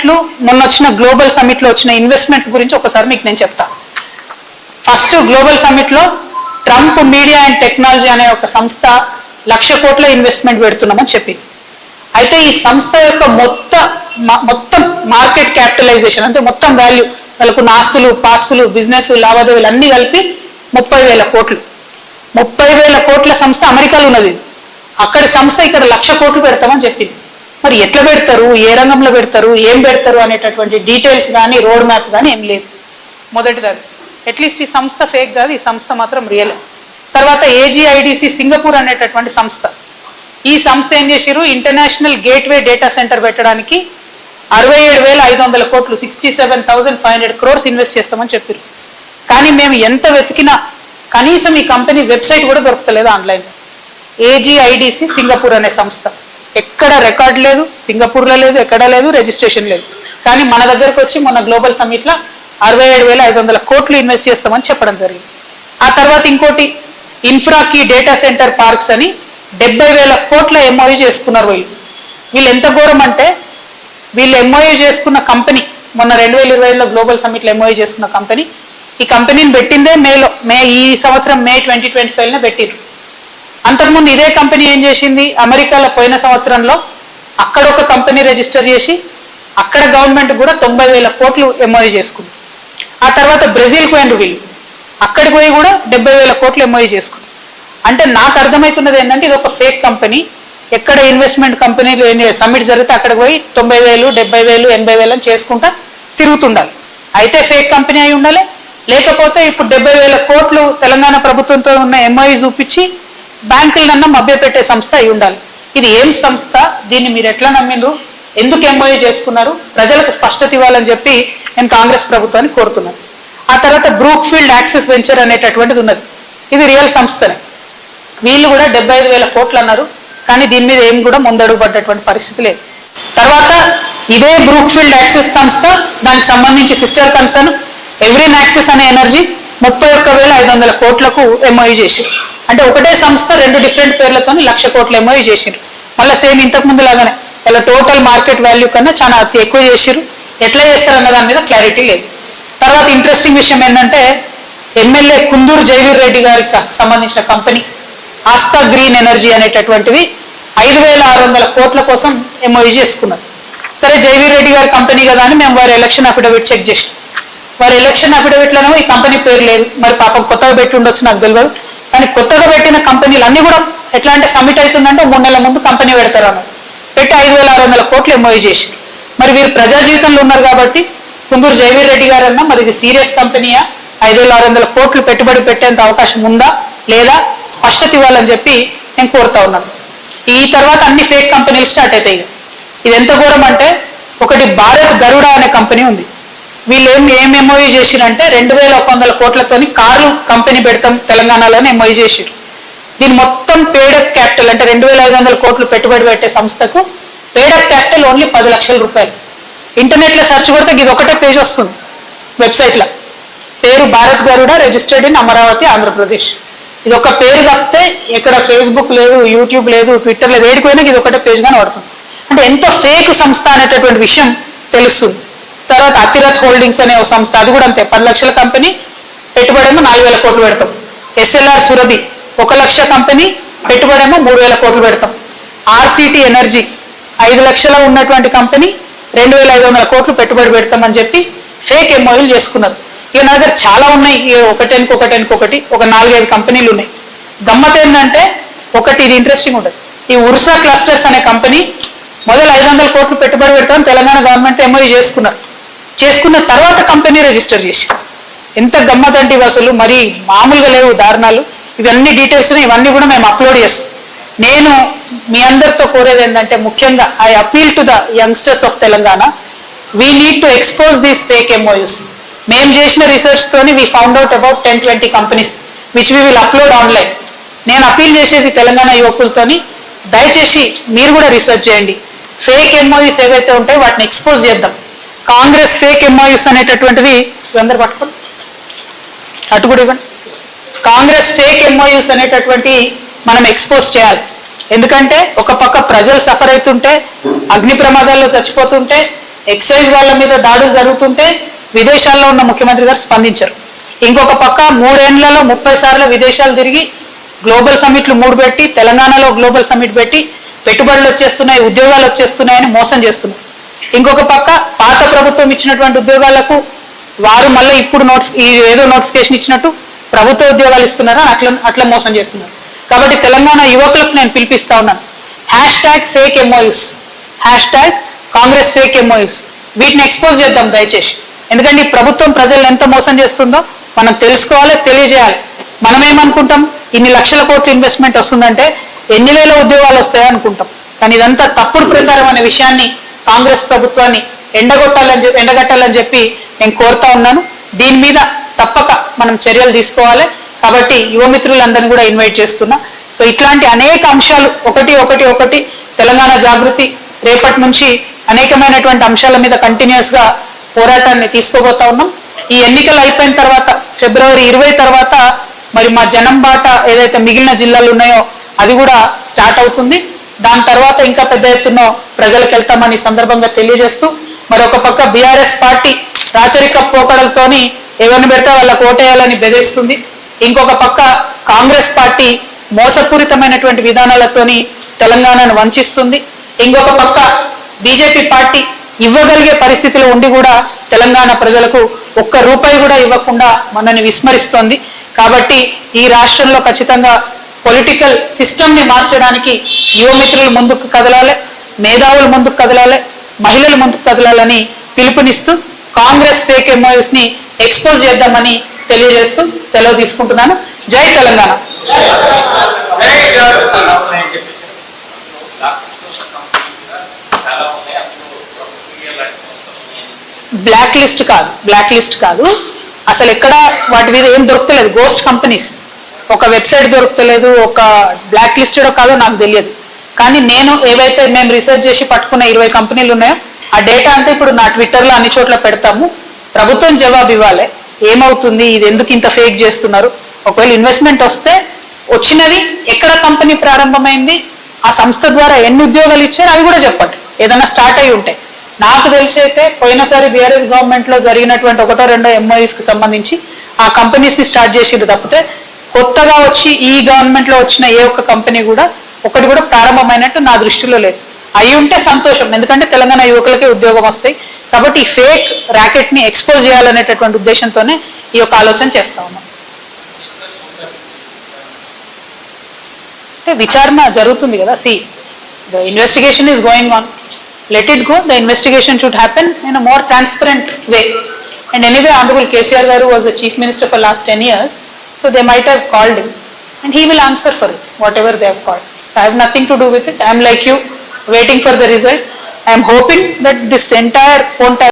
సమ్మిట్లు మొన్న వచ్చిన గ్లోబల్ సమ్మిట్లో వచ్చిన ఇన్వెస్ట్మెంట్స్ గురించి ఒకసారి మీకు నేను చెప్తా. ఫస్ట్ గ్లోబల్ సమ్మిట్లో ట్రంప్ మీడియా అండ్ టెక్నాలజీ అనే ఒక సంస్థ 1,00,000 కోట్ల ఇన్వెస్ట్మెంట్ పెడుతున్నామని చెప్పింది. అయితే ఈ సంస్థ యొక్క మొత్తం మార్కెట్ క్యాపిటలైజేషన్ అంటే మొత్తం వాల్యూ, వాళ్ళకున్న ఆస్తులు పాస్తులు బిజినెస్ లావాదేవీలు అన్ని కలిపి 30,000 కోట్లు. 30,000 కోట్ల సంస్థ అమెరికాలో ఉన్నది. అక్కడి సంస్థ ఇక్కడ 1,00,000 కోట్లు పెడతామని చెప్పింది. మరి ఎట్లా పెడతారు, ఏ రంగంలో పెడతారు, ఏం పెడతారు అనేటటువంటి డీటెయిల్స్ కానీ రోడ్ మ్యాప్ కానీ ఏం లేదు. మొదటిది అది. అట్లీస్ట్ ఈ సంస్థ ఫేక్ కాదు, ఈ సంస్థ మాత్రం రియల్. తర్వాత AGIDC సింగపూర్ అనేటటువంటి సంస్థ. ఈ సంస్థ ఏం చేసిరు, ఇంటర్నేషనల్ గేట్వే డేటా సెంటర్ పెట్టడానికి 67,500 కోట్లు 67,500 crores ఇన్వెస్ట్ చేస్తామని చెప్పారు. కానీ మేము ఎంత వెతికినా కనీసం ఈ కంపెనీ వెబ్సైట్ కూడా దొరకలేదు ఆన్లైన్. AGIDC సింగపూర్ అనే సంస్థ ఎక్కడ రికార్డ్ లేదు, సింగపూర్లో లేదు, ఎక్కడ లేదు, రిజిస్ట్రేషన్ లేదు. కానీ మన దగ్గరకు వచ్చి మొన్న గ్లోబల్ సమ్మిట్లో 67,500 కోట్లు ఇన్వెస్ట్ చేస్తామని చెప్పడం జరిగింది. ఆ తర్వాత ఇంకోటి ఇన్ఫ్రాకి డేటా సెంటర్ పార్క్స్ అని 70,000 కోట్ల MOU చేసుకున్నారు. వీళ్ళు ఎంత ఘోరం అంటే వీళ్ళు MOU చేసుకున్న కంపెనీ మొన్న 2020లో గ్లోబల్ సమ్మిట్లో MOU చేసుకున్న కంపెనీ, ఈ కంపెనీని పెట్టిందే ఈ సంవత్సరం మే 2025 పెట్టిరు. అంతకుముందు ఇదే కంపెనీ ఏం చేసింది, అమెరికాలో పోయిన సంవత్సరంలో అక్కడ ఒక కంపెనీ రిజిస్టర్ చేసి అక్కడ గవర్నమెంట్ కూడా 90,000 కోట్లు MOU చేసుకుంది. ఆ తర్వాత బ్రెజిల్కి పోయినారు వీళ్ళు, అక్కడికి పోయి కూడా 70,000 కోట్లు MOU చేసుకుంది. అంటే నాకు అర్థమవుతున్నది ఏంటంటే ఇది ఒక ఫేక్ కంపెనీ. ఎక్కడ ఇన్వెస్ట్మెంట్ కంపెనీలు సమ్మిట్ జరిగితే అక్కడికి పోయి 90,000, 70,000, 80,000 అని చేసుకుంటా తిరుగుతుండాలి. అయితే ఫేక్ కంపెనీ అయి ఉండాలి, లేకపోతే ఇప్పుడు 70,000 కోట్లు తెలంగాణ ప్రభుత్వంతో ఉన్న MOU చూపించి బ్యాంకులన్నా మభ్యపెట్టే సంస్థ అయి ఉండాలి. ఇది ఏం సంస్థ, దీన్ని మీరు ఎట్లా నమ్మిండ్రు, ఎందుకు MOU చేసుకున్నారు, ప్రజలకు స్పష్టత ఇవ్వాలని చెప్పి నేను కాంగ్రెస్ ప్రభుత్వాన్ని కోరుతున్నాను. ఆ తర్వాత బ్రూక్ఫీల్డ్ యాక్సిస్ వెంచర్ అనేటటువంటిది ఉన్నది. ఇది రియల్ సంస్థనే. వీళ్ళు కూడా 75,000 కోట్లు అన్నారు, కానీ దీని మీద ఏం కూడా ముందడుగు పడ్డటువంటి పరిస్థితి లేదు. తర్వాత ఇదే బ్రూక్ఫీల్డ్ యాక్సిస్ సంస్థ దానికి సంబంధించి సిస్టర్ కన్సర్న్ ఎవ్రీన్ యాక్సిస్ అనే ఎనర్జీ 31,500 కోట్లకు MOU చేసి, అంటే ఒకటే సంస్థ 2 డిఫరెంట్ పేర్లతో 1,00,000 కోట్ల MOU చేసిరు. మళ్ళీ సేమ్ ఇంతకు ముందు లాగానే ఇలా టోటల్ మార్కెట్ వాల్యూ కన్నా చాలా అతి ఎక్కువ చేసిరు. ఎట్లా చేస్తారన్న దాని మీద క్లారిటీ లేదు. తర్వాత ఇంట్రెస్టింగ్ విషయం ఏంటంటే ఎమ్మెల్యే కుందూరు జైవీర్ రెడ్డి గారికి సంబంధించిన కంపెనీ ఆస్థా గ్రీన్ ఎనర్జీ అనేటటువంటివి 5,600 కోట్ల కోసం MOU చేసుకున్నారు. సరే జైవీర్ రెడ్డి గారి కంపెనీ కదా అని మేము వారి ఎలక్షన్ అఫిడవిట్ చెక్ చేసాం. వారి ఎలక్షన్ అఫిడవిట్లోనేమో ఈ కంపెనీ పేరు లేదు. మరి పాపం కొత్తగా పెట్టి ఉండొచ్చు, నాకు తెలియదు. కానీ కొత్తగా పెట్టిన కంపెనీలు అన్నీ కూడా ఎట్లా అంటే సబ్మిట్ అవుతుందంటే 3 నెలల ముందు కంపెనీ పెడతారు అన్నారు. పెట్టి 5,600 కోట్లు MOU చేసి, మరి వీరు ప్రజా జీవితంలో ఉన్నారు కాబట్టి కుందూరు జైవీర్ రెడ్డి గారు అన్నా మరి ఇది సీరియస్ కంపెనీయా, 5,600 కోట్లు పెట్టుబడి పెట్టేంత అవకాశం ఉందా లేదా స్పష్టత ఇవ్వాలని చెప్పి నేను కోరుతా ఉన్నాను. ఈ తర్వాత అన్ని ఫేక్ కంపెనీలు స్టార్ట్ అవుతాయి. ఇది ఎంత ఘోరం అంటే ఒకటి భారత్ గరుడ అనే కంపెనీ ఉంది. వీళ్ళు ఏం MOU చేసిరంటే 2,100 కోట్లతోని కార్లు కంపెనీ పెడతాం తెలంగాణలోనే MOU చేసిరు. దీని మొత్తం పేడప్ క్యాపిటల్ అంటే 2,500 కోట్లు పెట్టుబడి పెట్టే సంస్థకు పేడప్ క్యాపిటల్ ఓన్లీ 10 లక్షల రూపాయలు. ఇంటర్నెట్లో సెర్చ్ కొడితే ఇది ఒకటే పేజ్ వస్తుంది వెబ్సైట్లో. పేరు భారత్ గరుడ, రిజిస్టర్డ్ ఇన్ అమరావతి, ఆంధ్రప్రదేశ్. ఇది ఒక పేరు తప్పితే ఇక్కడ ఫేస్బుక్ లేదు, యూట్యూబ్ లేదు, ట్విట్టర్ లేదు, ఏడిపోయినా ఇది ఒకటే పేజ్గానే పడుతుంది. అంటే ఎంతో ఫేక్ సంస్థ అనేటటువంటి విషయం తెలుస్తుంది. తర్వాత అతిరథ్ హోల్డింగ్స్ అనే ఒక సంస్థ, అది కూడా అంతే 10 లక్షల కంపెనీ, పెట్టుబడేమో 4,000 కోట్లు పెడతాం. SLR సురభి 1 లక్ష కంపెనీ, పెట్టుబడేమో 3,000 కోట్లు పెడతాం. RCT ఎనర్జీ 5 లక్షల ఉన్నటువంటి కంపెనీ 2,500 కోట్లు పెట్టుబడి పెడతామని చెప్పి ఫేక్ MOUలు చేసుకున్నారు. ఇక నా దగ్గర చాలా ఉన్నాయి, ఒకటి ఒక 4-5 కంపెనీలు ఉన్నాయి. గమ్మత్ ఏంటంటే ఒకటి ఇది ఇంట్రెస్టింగ్ ఉంటుంది. ఈ ఉర్సా క్లస్టర్స్ అనే కంపెనీ మొదలు 500 కోట్లు పెట్టుబడి పెడతామని తెలంగాణ గవర్నమెంట్ MOU చేసుకున్న తర్వాత కంపెనీ రిజిస్టర్ చేసి. ఎంత గమ్మత్ అంటే ఇవి అసలు మరి మామూలుగా లేవు దారుణాలు. ఇవన్నీ డీటెయిల్స్ ఇవన్నీ కూడా మేము అప్లోడ్ చేస్తాం. నేను మీ అందరితో కోరేది ఏంటంటే ముఖ్యంగా I appeal to the youngsters of Telangana, we need to expose these fake MOUs. మేము చేసిన రీసెర్చ్ తోని we found out about 10-20 companies which we will upload online. నేను అపీల్ చేసేది తెలంగాణ యువకులతోని, దయచేసి మీరు కూడా రీసెర్చ్ చేయండి. ఫేక్ MOUs ఏవైతే ఉంటాయో వాటిని ఎక్స్పోజ్ చేద్దాం. కాంగ్రెస్ ఫేక్ MOUs అనేటటువంటివి అందరు పట్టుకోండి, అటు కూడా ఇవ్వండి. కాంగ్రెస్ ఫేక్ MOUs అనేటటువంటి మనం ఎక్స్పోజ్ చేయాలి. ఎందుకంటే ఒక పక్క ప్రజలు సఫర్ అవుతుంటే, అగ్ని ప్రమాదాల్లో చచ్చిపోతుంటే, ఎక్సైజ్ వాళ్ళ మీద దాడులు జరుగుతుంటే విదేశాల్లో ఉన్న ముఖ్యమంత్రి గారు స్పందించరు. ఇంకొక పక్క 3 ఏళ్లలో 30 సార్లు విదేశాలు తిరిగి గ్లోబల్ సమ్మిట్లు 3 పెట్టి, తెలంగాణలో గ్లోబల్ సమ్మిట్ పెట్టి పెట్టుబడులు వచ్చేస్తున్నాయి, ఉద్యోగాలు వచ్చేస్తున్నాయని మోసం చేస్తున్నారు. ఇంకొక పక్క పాత ప్రభుత్వం ఇచ్చినటువంటి ఉద్యోగాలకు వారు మళ్ళీ ఇప్పుడు ఏదో నోటిఫికేషన్ ఇచ్చినట్టు ప్రభుత్వ ఉద్యోగాలు ఇస్తున్నారని అట్లా మోసం చేస్తున్నారు. కాబట్టి తెలంగాణ యువకులకు నేను పిలిపిస్తా ఉన్నాను, #fake MOUs, #Congress fake MOUs, వీటిని ఎక్స్పోజ్ చేద్దాం దయచేసి. ఎందుకంటే ఈ ప్రభుత్వం ప్రజలను ఎంత మోసం చేస్తుందో మనం తెలుసుకోవాలి, తెలియజేయాలి. మనం ఏమనుకుంటాం, ఇన్ని లక్షల కోట్ల ఇన్వెస్ట్మెంట్ వస్తుందంటే ఎన్ని వేల ఉద్యోగాలు వస్తాయో అనుకుంటాం. కానీ ఇదంతా తప్పుడు ప్రచారం అనే విషయాన్ని కాంగ్రెస్ ప్రభుత్వాన్ని ఎండగట్టాలని చెప్పి నేను కోరుతా ఉన్నాను. దీని మీద తప్పక మనం చర్యలు తీసుకోవాలి. కాబట్టి యువమిత్రులందరినీ కూడా ఇన్వైట్ చేస్తున్నా. సో ఇట్లాంటి అనేక అంశాలు ఒకటి తెలంగాణ జాగృతి రేపటి నుంచి అనేకమైనటువంటి అంశాల మీద కంటిన్యూస్గా పోరాటాన్ని తీసుకోబోతా ఉన్నాం. ఈ ఎన్నికలు అయిపోయిన తర్వాత ఫిబ్రవరి 20 తర్వాత మరి మా జనం బాట ఏదైతే మిగిలిన జిల్లాలు ఉన్నాయో అది కూడా స్టార్ట్ అవుతుంది. దాని తర్వాత ఇంకా పెద్ద ఎత్తున ప్రజలకు వెళ్తామని సందర్భంగా తెలియజేస్తూ, మరొక పక్క బీఆర్ఎస్ పార్టీ రాచరిక పోకడలతోని ఎవరిని పెడితే వాళ్ళకు ఓటేయాలని బెదిరిస్తుంది. ఇంకొక పక్క కాంగ్రెస్ పార్టీ మోసపూరితమైనటువంటి విధానాలతోని తెలంగాణను వంచిస్తుంది. ఇంకొక పక్క బీజేపీ పార్టీ ఇవ్వగలిగే పరిస్థితిలో ఉండి కూడా తెలంగాణ ప్రజలకు ₹1 కూడా ఇవ్వకుండా మనల్ని విస్మరిస్తోంది. కాబట్టి ఈ రాష్ట్రంలో ఖచ్చితంగా పొలిటికల్ సిస్టమ్ని మార్చడానికి యువమిత్రులు ముందుకు కదలాలి, మేధావులు ముందుకు కదలాలి, మహిళలు ముందుకు కదలాలని పిలుపునిస్తూ కాంగ్రెస్ ఫేక్ MOUsని ఎక్స్పోజ్ చేద్దామని తెలియజేస్తూ సెలవు తీసుకుంటున్నాను. జై తెలంగాణ. బ్లాక్ లిస్ట్ కాదు, అసలు ఎక్కడ వాటి మీద ఏం దొరుకుతలేదు. గోస్ట్ కంపెనీస్, ఒక వెబ్సైట్ దొరుకుతలేదు, ఒక బ్లాక్ లిస్టెడో కాదో నాకు తెలియదు. కానీ నేను ఏవైతే మేము రీసెర్చ్ చేసి పట్టుకున్న 20 కంపెనీలు ఉన్నాయో ఆ డేటా అంతా ఇప్పుడు నా ట్విట్టర్లో అన్ని చోట్ల పెడతాము. ప్రభుత్వం జవాబు ఇవ్వాలి, ఏమవుతుంది, ఇది ఎందుకు ఇంత ఫేక్ చేస్తున్నారు. ఒకవేళ ఇన్వెస్ట్మెంట్ వస్తే వచ్చినది ఎక్కడ కంపెనీ ప్రారంభమైంది, ఆ సంస్థ ద్వారా ఎన్ని ఉద్యోగాలు ఇచ్చారు అది కూడా చెప్పండి. ఏదైనా స్టార్ట్ అయి ఉంటే. నాకు తెలిసి అయితే పోయినసారి బీఆర్ఎస్ గవర్నమెంట్లో జరిగినటువంటి 1-2 MOUsకి సంబంధించి ఆ కంపెనీస్ని స్టార్ట్ చేసింది తప్పితే కొత్తగా వచ్చి ఈ గవర్నమెంట్లో వచ్చిన ఏ ఒక్క కంపెనీ కూడా ఒకటి కూడా ప్రారంభమైనట్టు నా దృష్టిలో లేదు. అయి ఉంటే సంతోషం, ఎందుకంటే తెలంగాణ యువకులకే ఉద్యోగం వస్తాయి. కాబట్టి ఈ ఫేక్ ర్యాకెట్ని ఎక్స్పోజ్ చేయాలనేటటువంటి ఉద్దేశంతోనే ఈ యొక్క ఆలోచన చేస్తా ఉన్నాం. అంటే విచారణ జరుగుతుంది కదా. The investigation is going on, let it go. The investigation should happen in a more transparent way. And anyway, Honorable KCR Garu was the Chief Minister for last 10 years, so they might have called him and he will answer for it, whatever they have called. So I have nothing to do with it. I am like you, waiting for the result. I am hoping that this entire phone tap